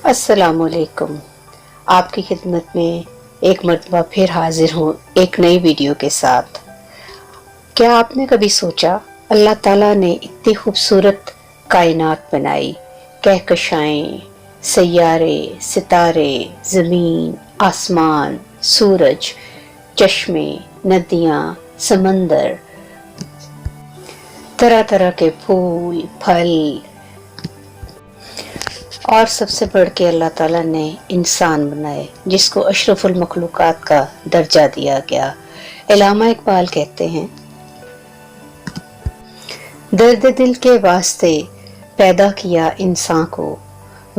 अस्सलाम वालेकुम। आपकी खिदमत में एक मर्तबा फिर हाजिर हूँ एक नई वीडियो के साथ। क्या आपने कभी सोचा अल्लाह ताला ने इतनी खूबसूरत कायनात बनाई, कहकशाएं, सैयारे, सितारे, ज़मीन, आसमान, सूरज, चश्मे, नदियाँ, समंदर, तरह तरह के फूल, फल, और सबसे बढ़ के अल्लाह ताला ने इंसान बनाए जिसको अशरफुल मखलूकात का दर्जा दिया गया। अल्लामा इकबाल कहते हैं, दर्द दिल के वास्ते पैदा किया इंसान को,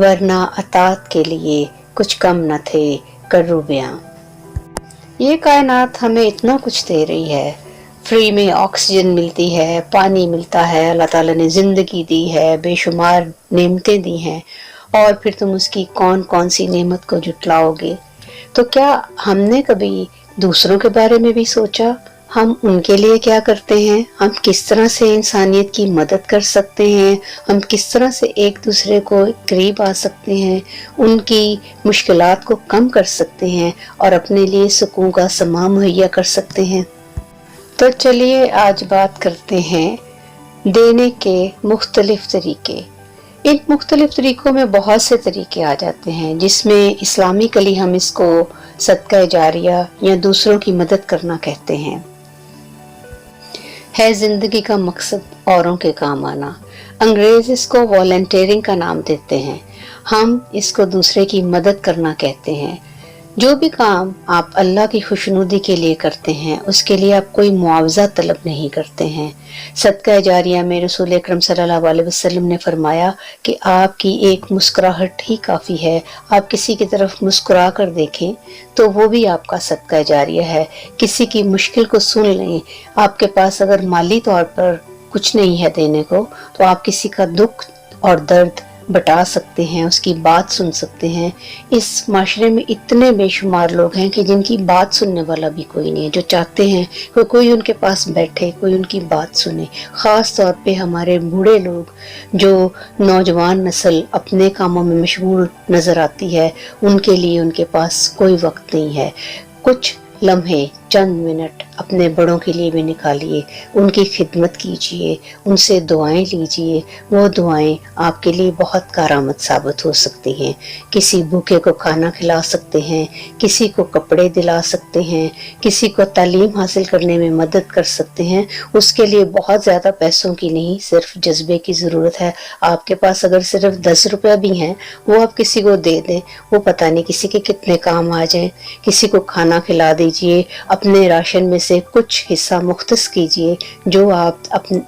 वरना अतात के लिए कुछ कम न थे करूबियाँ। ये कायनात हमें इतना कुछ दे रही है, फ्री में ऑक्सीजन मिलती है, पानी मिलता है, अल्लाह ताला ने जिंदगी दी है, बेशुमार नेमतें दी हैं, और फिर तुम उसकी कौन कौन सी नेमत को जुटलाओगे। तो क्या हमने कभी दूसरों के बारे में भी सोचा? हम उनके लिए क्या करते हैं? हम किस तरह से इंसानियत की मदद कर सकते हैं? हम किस तरह से एक दूसरे को करीब आ सकते हैं, उनकी मुश्किलात को कम कर सकते हैं और अपने लिए सुकून का समा मुहैया कर सकते हैं। तो चलिए आज बात करते हैं देने के मुख्तलिफ तरीके। इन मुख्तलिफ तरीकों में बहुत से तरीके आ जाते हैं, जिसमें इस्लामिकली हम इसको सदका जारिया या दूसरों की मदद करना कहते हैं। है जिंदगी का मकसद औरों के काम आना। अंग्रेज इसको वॉलंटियरिंग का नाम देते हैं, हम इसको दूसरे की मदद करना कहते हैं। जो भी काम आप अल्लाह की खुशनुदी के लिए करते हैं उसके लिए आप कोई मुआवजा तलब नहीं करते हैं। सदका जारिया में रसूल अकरम सल्लल्लाहु अलैहि वसल्लम ने फरमाया कि आपकी एक मुस्कुराहट ही काफ़ी है। आप किसी की तरफ मुस्कुरा कर देखें तो वो भी आपका सदका जारिया है। किसी की मुश्किल को सुन लें। आपके पास अगर माली तौर पर कुछ नहीं है देने को, तो आप किसी का दुख और दर्द बता सकते हैं, उसकी बात सुन सकते हैं। इस माशरे में इतने बेशुमार लोग हैं कि जिनकी बात सुनने वाला भी कोई नहीं है, जो चाहते हैं कि कोई उनके पास बैठे, कोई उनकी बात सुने। ख़ास तौर पे हमारे बूढ़े लोग, जो नौजवान नस्ल अपने कामों में मशगूल नज़र आती है, उनके लिए उनके पास कोई वक्त नहीं है। कुछ लम्हे, चंद मिनट अपने बड़ों के लिए भी निकालिए, उनकी खिदमत कीजिए, उनसे दुआएं लीजिए। वो दुआएं आपके लिए बहुत कारआमद साबित हो सकती हैं। किसी भूखे को खाना खिला सकते हैं, किसी को कपड़े दिला सकते हैं, किसी को तालीम हासिल करने में मदद कर सकते हैं। उसके लिए बहुत ज़्यादा पैसों की नहीं, सिर्फ जज्बे की ज़रूरत है। आपके पास अगर सिर्फ 10 रुपया भी हैं, वो आप किसी को दे दें, वो पता नहीं किसी के कितने काम आ जाएं। किसी को खाना खिला दीजिए, अपने राशन में से कुछ हिस्सा मुख्तस कीजिए, जो आप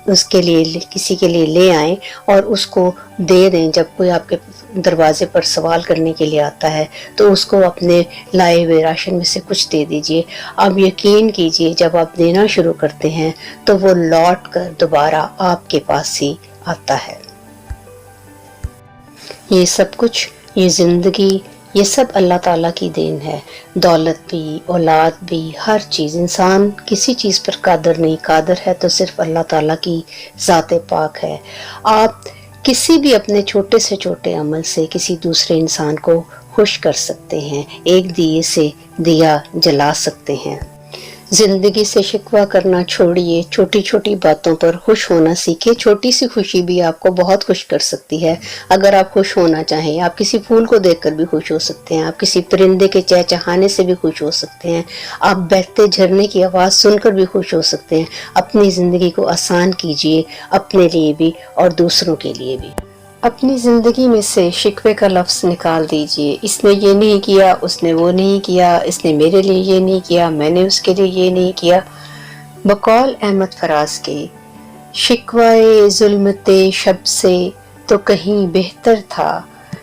उसके लिए किसी के लिए ले आएं और उसको दे दें। जब कोई आपके दरवाजे पर सवाल करने के लिए आता है तो उसको अपने लाए हुए राशन में से कुछ दे दीजिए। आप यकीन कीजिए, जब आप देना शुरू करते हैं तो वो लौट कर दोबारा आपके पास ही आता है। ये सब कुछ, ये जिंदगी, ये सब अल्लाह ताला की देन है। दौलत भी, औलाद भी, हर चीज़। इंसान किसी चीज़ पर कादर नहीं, कादर है तो सिर्फ अल्लाह ताला की ज़ात पाक है। आप किसी भी अपने छोटे से छोटे अमल से किसी दूसरे इंसान को खुश कर सकते हैं, एक दिए से दिया जला सकते हैं। जिंदगी से शिकवा करना छोड़िए, छोटी छोटी बातों पर खुश होना सीखिए। छोटी सी खुशी भी आपको बहुत खुश कर सकती है। अगर आप खुश होना चाहें, आप किसी फूल को देखकर भी खुश हो सकते हैं, आप किसी परिंदे के चहचहाने से भी खुश हो सकते हैं, आप बहते झरने की आवाज़ सुनकर भी खुश हो सकते हैं। अपनी ज़िंदगी को आसान कीजिए, अपने लिए भी और दूसरों के लिए भी। अपनी ज़िंदगी में से शिकवे का लफ्ज़ निकाल दीजिए। इसने ये नहीं किया, उसने वो नहीं किया, इसने मेरे लिए ये नहीं किया, मैंने उसके लिए ये नहीं किया। बकौल अहमद फराज के, शिकवाए जुल्मते शब से तो कहीं बेहतर था,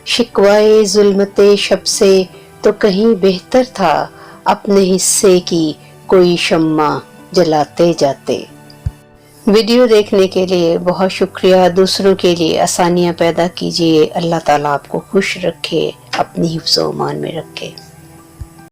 शिकवाए जुल्मते शब से तो कहीं बेहतर था, अपने हिस्से की कोई शम्मा जलाते जाते। वीडियो देखने के लिए बहुत शुक्रिया। दूसरों के लिए आसानियाँ पैदा कीजिए। अल्लाह ताला आपको खुश रखे, अपनी हिफ्ज़-ओ-अमान में रखे।